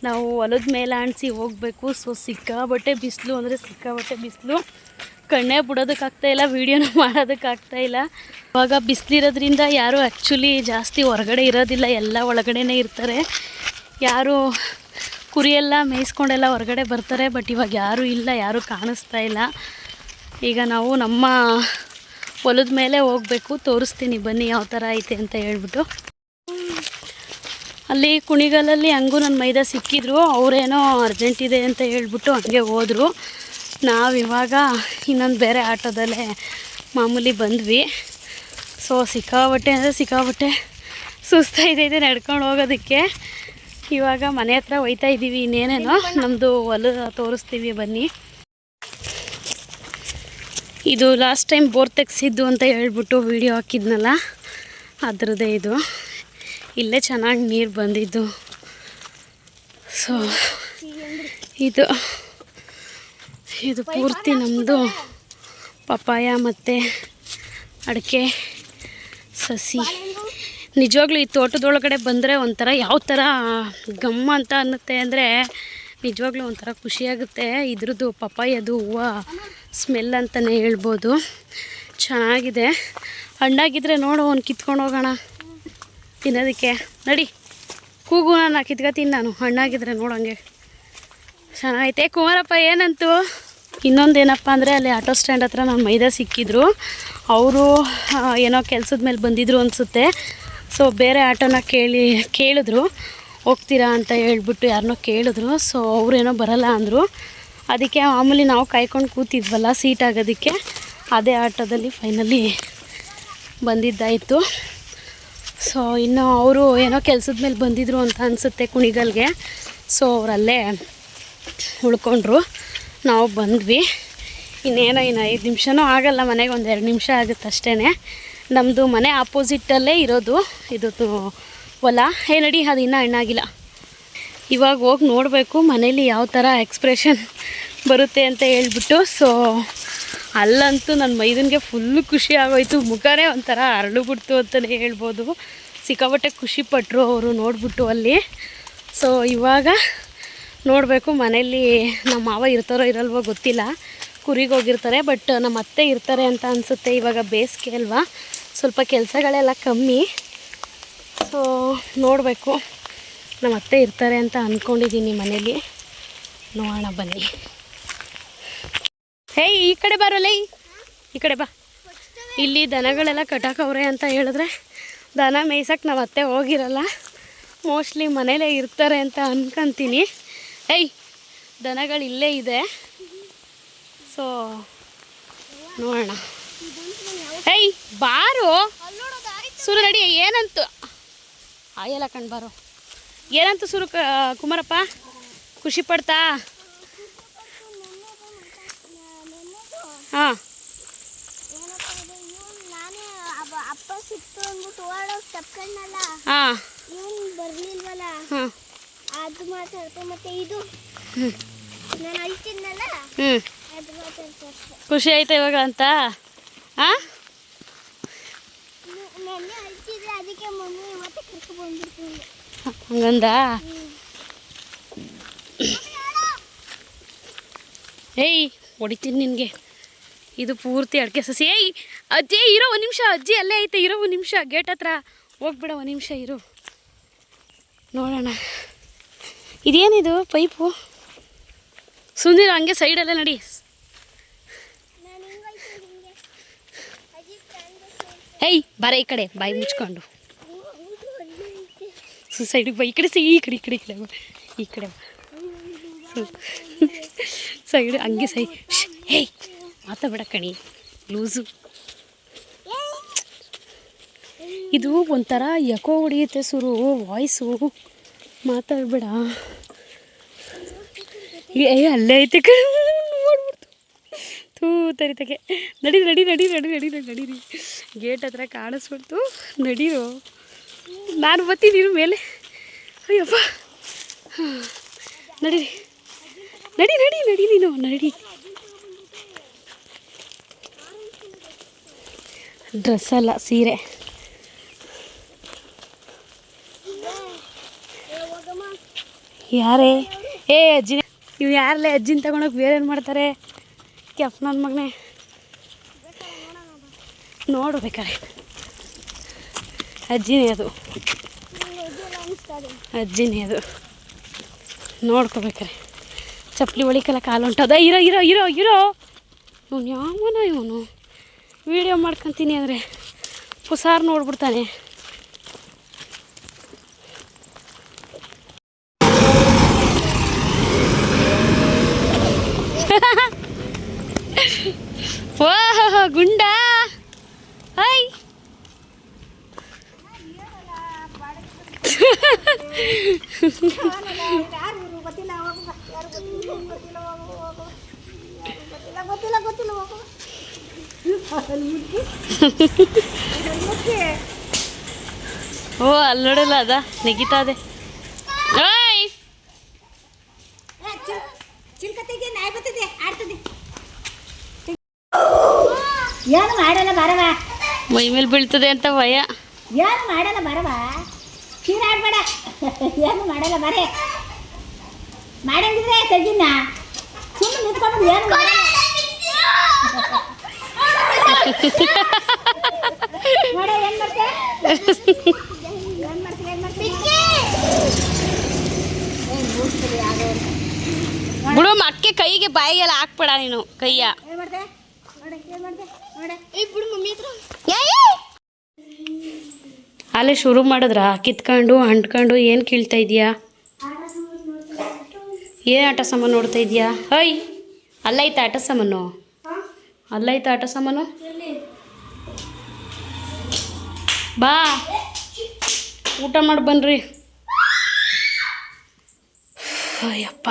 A: ನಾವು ಹೊಲದ ಮೇಲೆ ಅಣಿಸಿ ಹೋಗಬೇಕು. ಸೊ ಸಿಕ್ಕಾಬಟ್ಟೆ ಬಿಸಿಲು ಅಂದರೆ ಸಿಕ್ಕಾಬಟ್ಟೆ ಬಿಸಿಲು. ಕಣ್ಣೇ ಬಿಡೋದಕ್ಕಾಗ್ತಾಯಿಲ್ಲ, ವೀಡಿಯೋನ ಮಾಡೋದಕ್ಕಾಗ್ತಾಯಿಲ್ಲ. ಇವಾಗ ಬಿಸಿಲಿರೋದ್ರಿಂದ ಯಾರು ಆ್ಯಕ್ಚುಲಿ ಜಾಸ್ತಿ ಹೊರಗಡೆ ಇರೋದಿಲ್ಲ, ಎಲ್ಲ ಒಳಗಡೆನೇ ಇರ್ತಾರೆ. ಯಾರು ಕುರಿಯೆಲ್ಲ ಮೇಯಿಸ್ಕೊಂಡೆಲ್ಲ ಹೊರಗಡೆ ಬರ್ತಾರೆ. ಬಟ್ ಇವಾಗ ಯಾರೂ ಇಲ್ಲ, ಯಾರೂ ಕಾಣಿಸ್ತಾ ಇಲ್ಲ. ಈಗ ನಾವು ನಮ್ಮ ಹೊಲದ ಮೇಲೆ ಹೋಗಬೇಕು. ತೋರಿಸ್ತೀನಿ ಬನ್ನಿ ಯಾವ ಥರ ಐತೆ ಅಂತ ಹೇಳ್ಬಿಟ್ಟು. ಅಲ್ಲಿ ಕುಣಿಗಲಲ್ಲಿ ಹಂಗೂ ನನ್ನ ಮೈದಾ ಸಿಕ್ಕಿದ್ರು. ಅವರೇನೋ ಅರ್ಜೆಂಟ್ ಇದೆ ಅಂತ ಹೇಳ್ಬಿಟ್ಟು ಹಂಗೆ ಹೋದರು. ನಾವಿವಾಗ ಇನ್ನೊಂದು ಬೇರೆ ಆಟೋದಲ್ಲೇ ಮಾಮೂಲಿ ಬಂದ್ವಿ. ಸೊ ಸಿಕ್ಕಾಬಟ್ಟೆ ಅಂದರೆ ಸಿಕ್ಕಾಬಟ್ಟೆ ಸುಸ್ತಾಯ್ತೈತೆ ನಡ್ಕೊಂಡು ಹೋಗೋದಕ್ಕೆ. ಇವಾಗ ಮನೆ ಹತ್ರ ಹೋಯ್ತಾ ಇದ್ದೀವಿ. ಇನ್ನೇನೇನೋ ನಮ್ಮದು ಹೊಲ ತೋರಿಸ್ತೀವಿ ಬನ್ನಿ. ಇದು ಲಾಸ್ಟ್ ಟೈಮ್ ಬೋರ್ ತೆಗ್ಸಿದ್ದು ಅಂತ ಹೇಳ್ಬಿಟ್ಟು ವಿಡಿಯೋ ಹಾಕಿದ್ನಲ್ಲ, ಅದರದ್ದೇ ಇದು. ಇಲ್ಲೇ ಚೆನ್ನಾಗಿ ನೀರು ಬಂದಿದ್ದು. ಸೊ ಇದು ಪೂರ್ತಿ ನಮ್ಮದು ಪಪ್ಪಾಯ ಮತ್ತು ಅಡಿಕೆ ಸಸಿ. ನಿಜವಾಗ್ಲೂ ಈ ತೋಟದೊಳಗಡೆ ಬಂದರೆ ಒಂಥರ ಯಾವ ಥರ ಗಮ್ಮ ಅಂತ ಅನ್ನುತ್ತೆ ಅಂದರೆ ನಿಜವಾಗ್ಲೂ ಒಂಥರ ಖುಷಿಯಾಗುತ್ತೆ. ಇದ್ರದ್ದು ಪಪ್ಪಾಯದು ಹೂವು ಸ್ಮೆಲ್ ಅಂತಲೇ ಹೇಳ್ಬೋದು. ಚೆನ್ನಾಗಿದೆ. ಹಣ್ಣಾಗಿದ್ದರೆ ನೋಡು, ಒಂದು ಕಿತ್ಕೊಂಡು ಹೋಗೋಣ ತಿನ್ನೋದಕ್ಕೆ. ನಡಿ, ಕೂಗು, ನಾನು ಕಿತ್ಕೊತೀನಿ ನಾನು. ಹಣ್ಣಾಗಿದ್ದರೆ ನೋಡೋಂಗೆ ಚೆನ್ನಾಗೈತೆ. ಕುಮಾರಪ್ಪ ಏನಂತು? ಇನ್ನೊಂದೇನಪ್ಪ ಅಂದರೆ ಅಲ್ಲಿ ಆಟೋ ಸ್ಟ್ಯಾಂಡ್ ಹತ್ರ ನನ್ನ ಮೈದಾ ಸಿಕ್ಕಿದ್ರು. ಅವರು ಏನೋ ಕೆಲಸದ ಮೇಲೆ ಬಂದಿದ್ರು ಅನಿಸುತ್ತೆ. ಸೊ ಬೇರೆ ಆಟೋನ ಕೇಳಿದ್ರು ಹೋಗ್ತೀರಾ ಅಂತ ಹೇಳ್ಬಿಟ್ಟು, ಯಾರನ್ನೋ ಕೇಳಿದ್ರು. ಸೊ ಅವರೇನೋ ಬರಲ್ಲ ಅಂದರು. ಅದಕ್ಕೆ ಮಾಮೂಲಿ ನಾವು ಕಾಯ್ಕೊಂಡು ಕೂತಿದ್ವಲ್ಲ ಸೀಟ್ ಆಗೋದಕ್ಕೆ, ಅದೇ ಆಟೋದಲ್ಲಿ ಫೈನಲಿ ಬಂದಿದ್ದಾಯಿತು. ಸೊ ಇನ್ನು ಅವರು ಏನೋ ಕೆಲಸದ ಮೇಲೆ ಬಂದಿದ್ರು ಅಂತ ಅನಿಸುತ್ತೆ ಕುಣಿಗಲ್ಗೆ. ಸೊ ಅವರಲ್ಲೇ ಉಳ್ಕೊಂಡ್ರು. ನಾವು ಬಂದ್ವಿ. ಇನ್ನು 5 ನಿಮಿಷನೂ ಆಗಲ್ಲ, ಮನೆಗೆ ಒಂದು 2 ನಿಮಿಷ ಆಗುತ್ತೆ ಅಷ್ಟೇ. ನಮ್ಮದು ಮನೆ ಆಪೋಸಿಟಲ್ಲೇ ಇರೋದು ಇದು ಹೊಲ. ನಡಿ, ಅದು ಇನ್ನೂ ಹಣ್ಣಾಗಿಲ್ಲ. ಇವಾಗ ಹೋಗಿ ನೋಡಬೇಕು ಮನೇಲಿ ಯಾವ ಥರ ಎಕ್ಸ್ಪ್ರೆಷನ್ ಬರುತ್ತೆ ಅಂತ ಹೇಳ್ಬಿಟ್ಟು. ಸೊ ಅಲ್ಲಂತೂ ನನ್ನ ಮೈದನಿಗೆ ಫುಲ್ಲು ಖುಷಿ ಆಗೋಯ್ತು. ಮುಖನೇ ಒಂಥರ ಅರಳುಬಿಡ್ತು ಅಂತಲೇ ಹೇಳ್ಬೋದು. ಸಿಕ್ಕಾಪಟ್ಟೆ ಖುಷಿಪಟ್ಟರು ಅವರು ನೋಡಿಬಿಟ್ಟು ಅಲ್ಲಿ. ಸೊ ಇವಾಗ ನೋಡಬೇಕು ಮನೇಲಿ ನಮ್ಮ ಮಾವ ಇರ್ತಾರೋ ಇರಲ್ವೋ ಗೊತ್ತಿಲ್ಲ. ಕುರಿಗೆ ಹೋಗಿರ್ತಾರೆ. ಬಟ್ ನಮ್ಮ ಅತ್ತೆ ಇರ್ತಾರೆ ಅಂತ ಅನಿಸುತ್ತೆ. ಇವಾಗ ಬೇಸಿಗೆ ಅಲ್ವಾ, ಸ್ವಲ್ಪ ಕೆಲಸಗಳೆಲ್ಲ ಕಮ್ಮಿ. ಸೊ ನೋಡಬೇಕು, ನಮ್ಮ ಅತ್ತೆ ಇರ್ತಾರೆ ಅಂತ ಅಂದ್ಕೊಂಡಿದ್ದೀನಿ ಮನೇಲಿ. ನೋಡೋಣ ಬನ್ನಿ. ಹೇಯ್, ಈ ಕಡೆ ಬರೋಲ್ಲ, ಈ ಕಡೆ ಬಾ. ಇಲ್ಲಿ ದನಗಳೆಲ್ಲ ಕಟಾಕವ್ರೆ ಅಂತ ಹೇಳಿದ್ರೆ ದನ ಮೇಯ್ಸಕ್ಕೆ ನಮ್ಮ ಅತ್ತೆ ಹೋಗಿರಲ್ಲ. ಮೋಸ್ಟ್ಲಿ ಮನೇಲೇ ಇರ್ತಾರೆ ಅಂತ ಅನ್ಕೊಂತೀನಿ. ದನಗಳು ಇಲ್ಲೇ ಇದೆ. ಸೊ ನೋಡೋಣ. ಬಾರು ಸುರು, ನಡಿ. ಏನಂತು ಆಯಲ್ಲ ಕಣ್ ಬಾರೋ. ಏನಂತು ಸುರು ಕುಮಾರಪ್ಪ? ಖುಷಿ ಪಡ್ತಾ? ಹಾಂ,
B: ಅಪ್ಪ ಸಿಕ್ತು ಅಂದ್ಬಿಟ್ಟು ಓಡೋಗಿ ತಪ್ಕೊಂಡಲ್ಲ.
A: ಹಾಂ,
B: ಇವನು ಬರ್ಲಿಲ್ವಲ್ಲ,
A: ಹಾಂ,
B: ಅದು ಮಾತಾಡ್ತು. ಮತ್ತೆ ಇದು ನಾನು ಅಳ್ತಿದ್ನಲ್ಲ, ಅದು ಮಾತಾಡ್ತು.
A: ಖುಷಿ ಆಯ್ತಾ ಇವಾಗ ಅಂತ? ಹಾಂ,
B: ನೆನ್ನೆ ಅಳ್ತಿದ್ರೆ ಅದಕ್ಕೆ ಮಮ್ಮಿ ಮತ್ತೆ ಕರ್ಕೊ ಬಂದ್ಬಿಡ್ತೀನಿ
A: ಹಂಗಂದ. ಹೊಡಿತೀನಿ ನಿನಗೆ. ಇದು ಪೂರ್ತಿ ಅಡಿಕೆ ಸಸಿ. ಅಜ್ಜಿ ಇರೋ 1 ನಿಮಿಷ, ಅಜ್ಜಿ ಅಲ್ಲೇ ಐತೆ, ಇರೋ 1 ನಿಮಿಷ. ಗೇಟ್ ಹತ್ರ ಹೋಗ್ಬೇಡ, 1 ನಿಮಿಷ ಇರು, ನೋಡೋಣ. ಇದೇನಿದು ಪೈಪು? ಸುಂದಿರ ಹಂಗೆ ಸೈಡಲ್ಲೇ ನಡಿ. ಬರ ಈ ಕಡೆ, ಬಾಯಿ ಮುಚ್ಕೊಂಡು ಸೈಡಿಗೆ ಬಾ. ಈ ಕಡೆ ಈ ಕಡೆ ಈ ಕಡೆ ಈ ಕಡೆ ಸೈಡ್ ಹಂಗೆ ಮಾತಾಡಬೇಡ ಕಣಿ, ಲೂಸು. ಇದು ಒಂಥರ ಎಕೋ ಹೊಡಿಯುತ್ತೆ ಸುರು, ವಾಯ್ಸು. ಮಾತಾಡಬೇಡ. ಅಲ್ಲೇ ಐತೆ ಕಣಿ, ನೋಡ್ಬಿಡ್ತು. ಥೂ ತರಿತಗೆ. ನಡೀರಿ. ಗೇಟ್ ಹತ್ರ ಕಾಣಿಸ್ಬಿಡ್ತು. ನಡೀರು, ನಾನು ಬರ್ತೀನಿ ಮೇಲೆ. ಅಯ್ಯಪ್ಪ, ನಡಿ ನೀನು ನಡಿ. ಡ್ರೆಸ್ ಅಲ್ಲ, ಸೀರೆ. ಯಾರೇ? ಅಜ್ಜಿನೇ. ಇವು ಯಾರಲ್ಲೇ ಅಜ್ಜಿನ ತಗೊಂಡೋಗಿ ಬೇರೆ ಏನು ಮಾಡ್ತಾರೆ? ಕೆಫ್ ನನ್ನ ಮಗನೇ. ನೋಡ್ಬೇಕಾರೆ ಅಜ್ಜಿನೇ ಅದು, ಅಜ್ಜಿನೇ ಅದು ನೋಡ್ಕೋಬೇಕಾರೆ. ಚಪ್ಪಲಿ ಒಳಿಕಲ್ಲ ಕಾಲು ಹೊಂಟದ. ಇರೋ ಇರೋ ಇರೋ ಇರೋ ಇವನು ಯಾವನ ಇವನು ವೀಡಿಯೋ ಮಾಡ್ಕೊತೀನಿ ಅಂದರೆ ಹುಷಾರು ನೋಡ್ಬಿಡ್ತಾನೆ. ಓಹ್ ಗುಂಡ ಹಾಯ್ ಓ ಅಲ್ಲಿ ನೋಡಲ್ಲ ಅದ ನೆಗಿತಾ ಇದೆ. ಓಯ್
B: ಏನು ಮಾಡಲ್ಲ ಬರವ,
A: ಮೈ ಮೇಲೆ ಬೀಳ್ತದೆ ಅಂತ ಭಯ.
B: ಏನು ಮಾಡಲ್ಲ ಬರವ, ಚೀರ ಆಡ್ಬೇಡ, ಏನು ಮಾಡಲ್ಲ ಬರೇ ಮಾಡಂಗಿದ್ರೆ ತೆಗಿನ ಸುಮ್ಮನೆ ನಿಂತ್ಕೊಂಡು ಏನು ನೋಡ ಏನು ಮಾಡ್ತೆ ಏನು ಮಾಡ್ತೀವಿ ಏನು ಮಾಡ್ತೀವಿ
A: ಬಿಡು ಮಕ್ಕೆ ಕೈಗೆ ಬಾಯಿಗೆಲ್ಲ ಹಾಕ್ಬೇಡ ನೀನು ಕೈಯ.
B: ಏನು ಮಾಡ್ತೆ ನೋಡ ಏನು ಮಾಡ್ತೆ ನೋಡ ಈ ಬಿಡು ಮಮ್ಮಿ ಹತ್ರ
A: ಅಲ್ಲೇ ಶುರು ಮಾಡಿದ್ರಾ ಕಿತ್ಕೊಂಡು ಅಂಟ್ಕೊಂಡು ಏನು ಕೀಳ್ತಾ ಇದೀಯಾ? ಏನು ಆಟ ಸಾಮಾನು ನೋಡ್ತಾ ಇದೀಯಾ? ಹೊಯ್ ಅಲ್ಲೈತ ಆಟ ಸಾಮಾನು, ಅಲ್ಲೈತ ಆಟ ಸಾಮಾನು. ಬಾ ಊಟ ಮಾಡಿ ಬನ್ರಿ. ಅಯ್ಯಪ್ಪ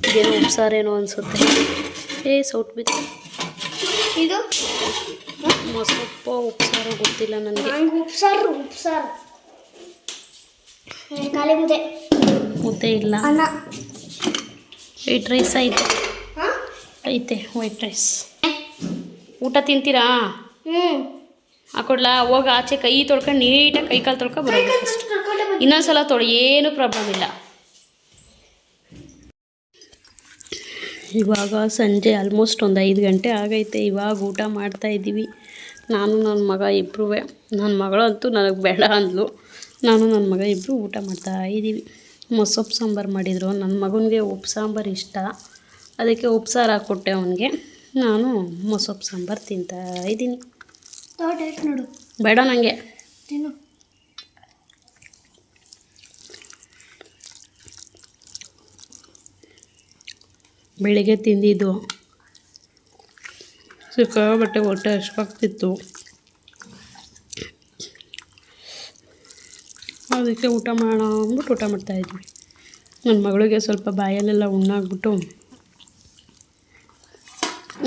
A: ಇದೇನೋ ಉಪ್ಸಾರೇನೋ ಅನಿಸುತ್ತೆ. ಸೌಟ್ ಬಿತ್ತು
B: ಇದು
A: ಮೊಸರಪ್ಪ ಉಪ್ಸಾರು ಗೊತ್ತಿಲ್ಲ ನನಗೆ.
B: ಉಪ್ಸಾರು ಖಾಲಿ
A: ಮುದ್ದೆ ಇಲ್ಲ,
B: ಅನ್ನ
A: ವೈಟ್ ರೈಸ್ ಐತೆ ವೈಟ್ ರೈಸ್. ಊಟ ತಿಂತೀರಾ? ಹಾಕೊಡ್ಲಾ? ಹೋಗ ಆಚೆ ಕೈ ತೊಳ್ಕೊಂಡು ನೀಟಾಗಿ ಕೈ ಕಾಲು ತೊಳ್ಕೊ ಬರೋದು ಫಸ್ಟ್. ಇನ್ನೊಂದ್ಸಲ ಏನು ಪ್ರಾಬ್ಲಮ್ ಇಲ್ಲ. ಇವಾಗ ಸಂಜೆ ಆಲ್ಮೋಸ್ಟ್ ಒಂದು 5 ಗಂಟೆ ಆಗೈತೆ. ಇವಾಗ ಊಟ ಮಾಡ್ತಾಯಿದ್ದೀವಿ ನಾನು ನನ್ನ ಮಗ ಇಬ್ಬರೂ. ನನ್ನ ಮಗಳಂತೂ ನನಗೆ ಬೇಡ ಅಂದ್ಲು. ನಾನು ನನ್ನ ಮಗ ಇಬ್ಬರು ಊಟ ಮಾಡ್ತಾಯಿದ್ದೀವಿ. ಮೊಸೊಪ್ಪು ಸಾಂಬಾರು ಮಾಡಿದರು. ನನ್ನ ಮಗನಿಗೆ ಉಪ್ಪು ಸಾಂಬಾರು ಇಷ್ಟ, ಅದಕ್ಕೆ ಉಪ್ಪು ಸಾರು ಹಾಕ್ಕೊಟ್ಟೆ ಅವನಿಗೆ. ನಾನು ಮೊಸೊಪ್ಪು ಸಾಂಬಾರು ತಿಂತಾಯಿದ್ದೀನಿ.
B: ನೋಡು
A: ಬೇಡ ನನಗೆ.
B: ತಿನ್ನು.
A: ಬೆಳಿಗ್ಗೆ ತಿಂದಿದ್ದು ಸಿಕ್ಕಾಬಟ್ಟೆ ಹೊಟ್ಟೆ ಹಶ್ವಾಗ್ತಿತ್ತು, ಅದಕ್ಕೆ ಊಟ ಮಾಡೋಣ ಅಂದ್ಬಿಟ್ಟು ಊಟ ಮಾಡ್ತಾಯಿದ್ವಿ. ನನ್ನ ಮಗಳಿಗೆ ಸ್ವಲ್ಪ ಬಾಯಲ್ಲೆಲ್ಲ ಹುಣ್ಣಾಗ್ಬಿಟ್ಟು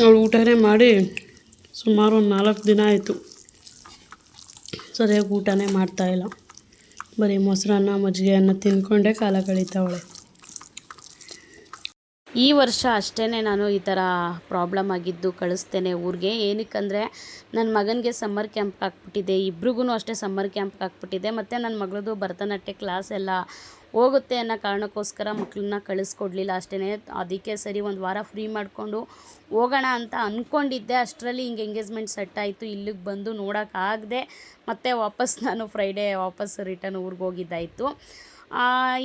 A: ಅವಳು ಊಟನೇ ಮಾಡಿ ಸುಮಾರು ಒಂದು 4 ದಿನ ಆಯಿತು. ಸರಿಯಾಗಿ ಊಟನೇ ಮಾಡ್ತಾಯಿಲ್ಲ, ಬರೀ ಮೊಸರನ್ನ ಮಜ್ಜಿಗೆ ಅನ್ನ ತಿಂದ್ಕೊಂಡೇ ಕಾಲ ಕಳೀತಾವಳೆ. ಈ ವರ್ಷ ಅಷ್ಟೇ ನಾನು ಈ ಥರ ಪ್ರಾಬ್ಲಮ್ ಆಗಿದ್ದು ಕಳಿಸ್ತೇನೆ ಊರಿಗೆ. ಏನಕ್ಕಂದರೆ ನನ್ನ ಮಗನಿಗೆ ಸಮ್ಮರ್ ಕ್ಯಾಂಪ್ ಹಾಕ್ಬಿಟ್ಟಿದೆ, ಇಬ್ರಿಗೂ ಅಷ್ಟೇ ಸಮ್ಮರ್ ಕ್ಯಾಂಪ್ ಹಾಕ್ಬಿಟ್ಟಿದೆ. ಮತ್ತು ನನ್ನ ಮಗಳದು ಭರತನಾಟ್ಯ ಕ್ಲಾಸ್ ಎಲ್ಲ ಹೋಗುತ್ತೆ ಅನ್ನೋ ಕಾರಣಕ್ಕೋಸ್ಕರ ಮಕ್ಕಳನ್ನ ಕಳಿಸ್ಕೊಡ್ಲಿಲ್ಲ ಅಷ್ಟೇ. ಅದಕ್ಕೆ ಸರಿ ಒಂದು ವಾರ ಫ್ರೀ ಮಾಡಿಕೊಂಡು ಹೋಗೋಣ ಅಂತ ಅಂದ್ಕೊಂಡಿದ್ದೆ. ಅಷ್ಟರಲ್ಲಿ ಹಿಂಗೆ ಎಂಗೇಜ್ಮೆಂಟ್ ಸೆಟ್ ಆಯಿತು. ಇಲ್ಲಿಗೆ ಬಂದು ನೋಡೋಕ್ಕಾಗದೆ ಮತ್ತೆ ವಾಪಸ್ ನಾನು ಫ್ರೈಡೇ ವಾಪಸ್ ರಿಟರ್ನ್ ಊರಿಗೆ ಹೋಗಿದ್ದಾಯಿತು.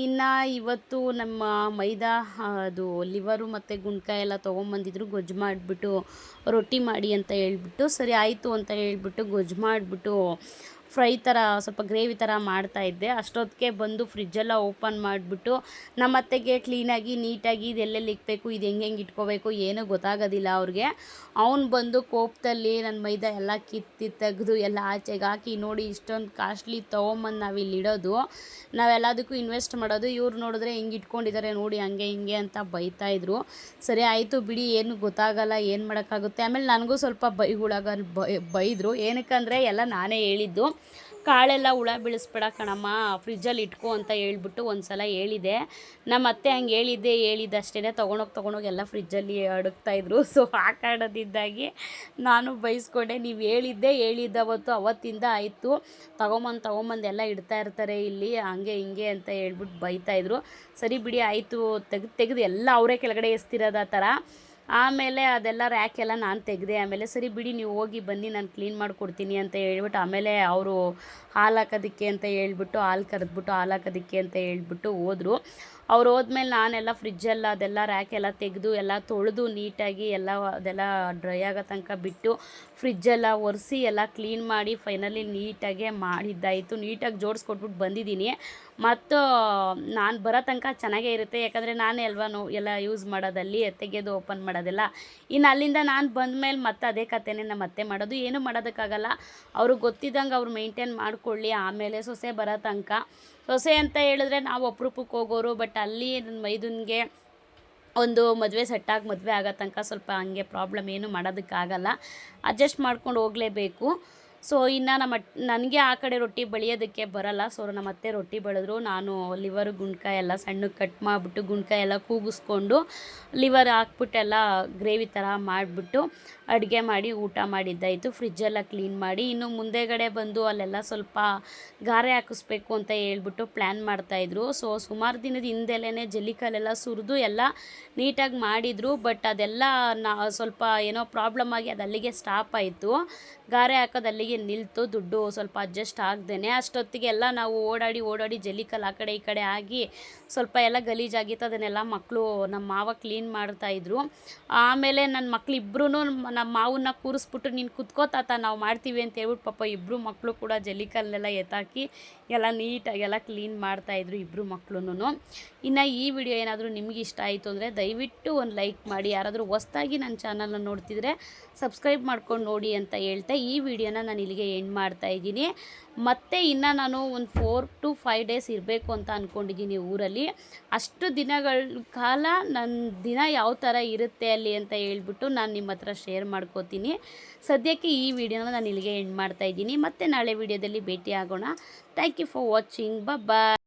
A: ಇನ್ನು ಇವತ್ತು ನಮ್ಮ ಮೈದಾ ಅದು ಲಿವರು ಮತ್ತು ಗುಂಡ್ಕಾಯಿ ಎಲ್ಲ ತೊಗೊಂಬಂದಿದ್ರು. ಗೊಜ್ಜು ಮಾಡಿಬಿಟ್ಟು ರೊಟ್ಟಿ ಮಾಡಿ ಅಂತ ಹೇಳ್ಬಿಟ್ಟು, ಸರಿ ಆಯಿತು ಅಂತ ಹೇಳ್ಬಿಟ್ಟು ಗೊಜ್ಜು ಮಾಡಿಬಿಟ್ಟು ಫ್ರೈ ಥರ ಸ್ವಲ್ಪ ಗ್ರೇವಿ ಥರ ಮಾಡ್ತಾಯಿದ್ದೆ. ಅಷ್ಟೊತ್ತಿಗೆ ಬಂದು ಫ್ರಿಜ್ಜೆಲ್ಲ ಓಪನ್ ಮಾಡಿಬಿಟ್ಟು ನಮ್ಮ ಅತ್ತೆಗೆ ಕ್ಲೀನಾಗಿ ನೀಟಾಗಿ ಇದು ಎಲ್ಲೆಲ್ಲಿ ಇಕ್ಬೇಕು, ಇದು ಹೆಂಗೆ ಇಟ್ಕೋಬೇಕು ಏನೂ ಗೊತ್ತಾಗೋದಿಲ್ಲ ಅವ್ರಿಗೆ. ಅವ್ನು ಬಂದು ಕೋಪದಲ್ಲಿ ನನ್ನ ಮೈದಾ ಎಲ್ಲ ಕಿತ್ತಿ ತೆಗೆದು ಎಲ್ಲ ಆಚೆಗೆ ಹಾಕಿ, ನೋಡಿ ಇಷ್ಟೊಂದು ಕಾಸ್ಟ್ಲಿ ತೊಗೊಂಬಂದು ನಾವಿಲ್ಲಿಡೋದು, ನಾವೆಲ್ಲದಕ್ಕೂ ಇನ್ವೆಸ್ಟ್ ಮಾಡೋದು, ಇವ್ರು ನೋಡಿದ್ರೆ ಹೆಂಗೆ ಇಟ್ಕೊಂಡಿದ್ದಾರೆ ನೋಡಿ ಹಂಗೆ ಹಿಂಗೆ ಅಂತ ಬೈತಾಯಿದ್ರು. ಸರಿ ಆಯಿತು ಬಿಡಿ, ಏನು ಗೊತ್ತಾಗಲ್ಲ, ಏನು ಮಾಡೋಕ್ಕಾಗುತ್ತೆ. ಆಮೇಲೆ ನನಗೂ ಸ್ವಲ್ಪ ಬೈದರು. ಏನಕ್ಕಂದರೆ ಎಲ್ಲ ನಾನೇ ಹೇಳಿದ್ದು, ಕಾಳೆಲ್ಲ ಹುಳ ಬೀಳಿಸ್ಬೇಡ ಕಣಮ್ಮ, ಫ್ರಿಜ್ಜಲ್ಲಿ ಇಟ್ಕೊ ಅಂತ ಹೇಳ್ಬಿಟ್ಟು ಒಂದು ಸಲ ಹೇಳಿದೆ. ನಮ್ಮ ಅತ್ತೆ ಹಂಗೆ ಹೇಳಿದ್ದಷ್ಟೇ ತೊಗೊಂಡೋಗಿ ಎಲ್ಲ ಫ್ರಿಜ್ಜಲ್ಲಿ ಅಡಗ್ತಾಯಿದ್ರು. ಸೊ ಆ ಕಾರಣದಿಂದಾಗಿ ನಾನು ಬೈಸ್ಕೊಂಡೆ. ನೀವು ಹೇಳಿದ್ದವತ್ತು ಅವತ್ತಿಂದ ಆಯಿತು, ತೊಗೊಂಬಂದು ಎಲ್ಲ ಇಡ್ತಾ ಇರ್ತಾರೆ ಇಲ್ಲಿ ಹಂಗೆ ಹಿಂಗೆ ಅಂತ ಹೇಳ್ಬಿಟ್ಟು ಬೈತಾಯಿದ್ರು. ಸರಿ ಬಿಡಿ ಆಯಿತು, ತೆಗೆದು ಎಲ್ಲ ಅವರೇ ಕೆಳಗಡೆ ಎಸ್ತಿರೋದು ಆ ಥರ. ಆಮೇಲೆ ಅದೆಲ್ಲ ರ್ಯಾಕ್ ಎಲ್ಲ ನಾನು ತೆಗೆದೆ. ಆಮೇಲೆ ಸರಿ ಬಿಡಿ ನೀವು ಹೋಗಿ ಬನ್ನಿ ನಾನು ಕ್ಲೀನ್ ಮಾಡಿಕೊಡ್ತೀನಿ ಅಂತ ಹೇಳ್ಬಿಟ್ಟು ಆಮೇಲೆ ಅವರು ಹಾಲು ಹಾಕೋದಕ್ಕೆ ಅಂತ ಹೇಳ್ಬಿಟ್ಟು ಹಾಲು ಕರೆದ್ಬಿಟ್ಟು ಹಾಲು ಹಾಕೋದಕ್ಕೆ ಅಂತ ಹೇಳ್ಬಿಟ್ಟು ಹೋದರು. ಅವ್ರು ಹೋದ್ಮೇಲೆ ನಾನೆಲ್ಲ ಫ್ರಿಜ್ಜೆಲ್ಲ ಅದೆಲ್ಲ ರ್ಯಾಕ್ ಎಲ್ಲ ತೆಗೆದು ಎಲ್ಲ ತೊಳೆದು ನೀಟಾಗಿ ಎಲ್ಲ ಅದೆಲ್ಲ ಡ್ರೈ ಆಗೋ ತನಕ ಬಿಟ್ಟು ಫ್ರಿಜ್ಜೆಲ್ಲ ಒರೆಸಿ ಎಲ್ಲ ಕ್ಲೀನ್ ಮಾಡಿ ಫೈನಲಿ ನೀಟಾಗೆ ಮಾಡಿದ್ದಾಯಿತು. ನೀಟಾಗಿ ಜೋಡಿಸ್ಕೊಟ್ಬಿಟ್ಟು ಬಂದಿದ್ದೀನಿ. ಮತ್ತು ನಾನು ಬರೋ ತನಕ ಚೆನ್ನಾಗೇ ಇರುತ್ತೆ, ಯಾಕಂದರೆ ನಾನೇ ಅಲ್ವಾ ಎಲ್ಲ ಯೂಸ್ ಮಾಡೋದಲ್ಲಿ ತೆಗೆಯೋದು ಓಪನ್ ಮಾಡೋದೆಲ್ಲ. ಇನ್ನು ಅಲ್ಲಿಂದ ನಾನು ಬಂದಮೇಲೆ ಮತ್ತೆ ಅದೇ ಕಥೆನೇ ನಮ್ಮ ಅತ್ತೆ ಮಾಡೋದು. ಏನೂ ಮಾಡೋದಕ್ಕಾಗಲ್ಲ, ಅವ್ರಿಗೆ ಗೊತ್ತಿದ್ದಂಗೆ ಅವ್ರು ಮೇಂಟೈನ್ ಮಾಡಿಕೊಳ್ಳಿ. ಆಮೇಲೆ ಸೊಸೆ ಬರೋ ತನಕ ಸೊಸೆ ಅಂತ ಹೇಳಿದ್ರೆ ನಾವು ಅಪರೂಪಕ್ಕೆ ಹೋಗೋರು, ಬಟ್ ಅಲ್ಲಿ ನನ್ನ ಮೈದುನಿಗೆ ಒಂದು ಮದುವೆ ಸೆಟ್ಟಾಗಿ ಮದುವೆ ಆಗೋ ತನಕ ಸ್ವಲ್ಪ ಹಂಗೆ ಪ್ರಾಬ್ಲಮ್, ಏನು ಮಾಡೋದಕ್ಕಾಗಲ್ಲ, ಅಡ್ಜಸ್ಟ್ ಮಾಡ್ಕೊಂಡು ಹೋಗಲೇಬೇಕು. ಸೊ ಇನ್ನು ನನಗೆ ಆ ಕಡೆ ರೊಟ್ಟಿ ಬಳಿಯೋದಕ್ಕೆ ಬರೋಲ್ಲ. ಸೊ ನಮ್ಮ ಅತ್ತೆ ರೊಟ್ಟಿ ಬೆಳೆದ್ರು, ನಾನು ಲಿವರು ಗುಂಡ್ಕಾಯಿ ಎಲ್ಲ ಸಣ್ಣಕ್ಕೆ ಕಟ್ ಮಾಡಿಬಿಟ್ಟು ಗುಂಡ್ಕಾಯಿ ಎಲ್ಲ ಕೂಗಿಸ್ಕೊಂಡು ಲಿವರ್ ಹಾಕ್ಬಿಟ್ಟೆಲ್ಲ ಗ್ರೇವಿ ಥರ ಮಾಡಿಬಿಟ್ಟು ಅಡುಗೆ ಮಾಡಿ ಊಟ ಮಾಡಿದ್ದಾಯಿತು. ಫ್ರಿಜ್ಜೆಲ್ಲ ಕ್ಲೀನ್ ಮಾಡಿ ಇನ್ನು ಮುಂದೆಗಡೆ ಬಂದು ಅಲ್ಲೆಲ್ಲ ಸ್ವಲ್ಪ ಗಾರೆ ಹಾಕಿಸ್ಬೇಕು ಅಂತ ಹೇಳ್ಬಿಟ್ಟು ಪ್ಲ್ಯಾನ್ ಮಾಡ್ತಾಯಿದ್ರು. ಸೊ ಸುಮಾರು ದಿನದ ಹಿಂದೆಲೇ ಜಲ್ಲಿಕಲ್ಲೆಲ್ಲ ಸುರಿದು ಎಲ್ಲ ನೀಟಾಗಿ ಮಾಡಿದರು. ಬಟ್ ಅದೆಲ್ಲ ಸ್ವಲ್ಪ ಏನೋ ಪ್ರಾಬ್ಲಮ್ ಆಗಿ ಅದು ಅಲ್ಲಿಗೆ ಸ್ಟಾಪ್ ಆಯಿತು. ಗಾರೆ ಹಾಕೋದು ಅಲ್ಲಿಗೆ ನಿಲ್ತು, ದುಡ್ಡು ಸ್ವಲ್ಪ ಅಡ್ಜಸ್ಟ್ ಆಗ್ದೇನೆ. ಅಷ್ಟೊತ್ತಿಗೆ ಎಲ್ಲ ನಾವು ಓಡಾಡಿ ಜಲ್ಲಿಕಲ್ಲು ಆ ಕಡೆ ಈ ಕಡೆ ಆಗಿ ಸ್ವಲ್ಪ ಎಲ್ಲ ಗಲೀಜಾಗಿತ್ತು. ಅದನ್ನೆಲ್ಲ ಮಕ್ಕಳು ನಮ್ಮ ಮಾವ ಕ್ಲೀನ್ ಮಾಡ್ತಾಯಿದ್ರು. ಆಮೇಲೆ ನನ್ನ ಮಕ್ಕಳಿಬ್ರು ನಮ್ಮ ಮಾವನ್ನ ಕೂರಿಸ್ಬಿಟ್ಟು ನೀನು ಕುತ್ಕೋ ತಾತ ನಾವು ಮಾಡ್ತೀವಿ ಅಂತ ಹೇಳ್ಬಿಟ್ಟು ಪಾಪ ಇಬ್ಬರು ಮಕ್ಕಳು ಕೂಡ ಜಲ್ಲಿಕಲ್ಲೆಲ್ಲ ಎತ್ತಾಕಿ ಎಲ್ಲ ನೀಟಾಗೆಲ್ಲ ಕ್ಲೀನ್ ಮಾಡ್ತಾಯಿದ್ರು ಇಬ್ಬರು ಮಕ್ಕಳು. ಇನ್ನು ಈ ವಿಡಿಯೋ ಏನಾದರೂ ನಿಮಗೆ ಇಷ್ಟ ಆಯಿತು ಅಂದರೆ ದಯವಿಟ್ಟು ಒಂದು ಲೈಕ್ ಮಾಡಿ. ಯಾರಾದರೂ ಹೊಸ್ದಾಗಿ ನನ್ನ ಚಾನಲ್ನ ನೋಡ್ತಿದ್ರೆ ಸಬ್ಸ್ಕ್ರೈಬ್ ಮಾಡ್ಕೊಂಡು ನೋಡಿ ಅಂತ ಹೇಳ್ತಾ ಈ ವಿಡಿಯೋನ ನಾನು ಇಲ್ಲಿಗೆ ಎಂಡ್ ಮಾಡ್ತಾಯಿದ್ದೀನಿ. ಮತ್ತು ಇನ್ನು ನಾನು ಒಂದು 4 to 5 ಡೇಸ್ ಇರಬೇಕು ಅಂತ ಅಂದ್ಕೊಂಡಿದ್ದೀನಿ ಊರಲ್ಲಿ. ಅಷ್ಟು ದಿನಗಳ ಕಾಲ ನನ್ನ ದಿನ ಯಾವ ಥರ ಇರುತ್ತೆ ಅಲ್ಲಿ ಅಂತ ಹೇಳ್ಬಿಟ್ಟು ನಾನು ನಿಮ್ಮ ಹತ್ರ ಶೇರ್ ಮಾಡ್ಕೋತೀನಿ. ಸದ್ಯಕ್ಕೆ ಈ ವಿಡಿಯೋನ ನಾನು ಇಲ್ಲಿಗೆ ಎಂಡ್ ಮಾಡ್ತಾಯಿದ್ದೀನಿ. ಮತ್ತೆ ನಾಳೆ ವಿಡಿಯೋದಲ್ಲಿ ಭೇಟಿ ಆಗೋಣ. Thank you for watching. Bye.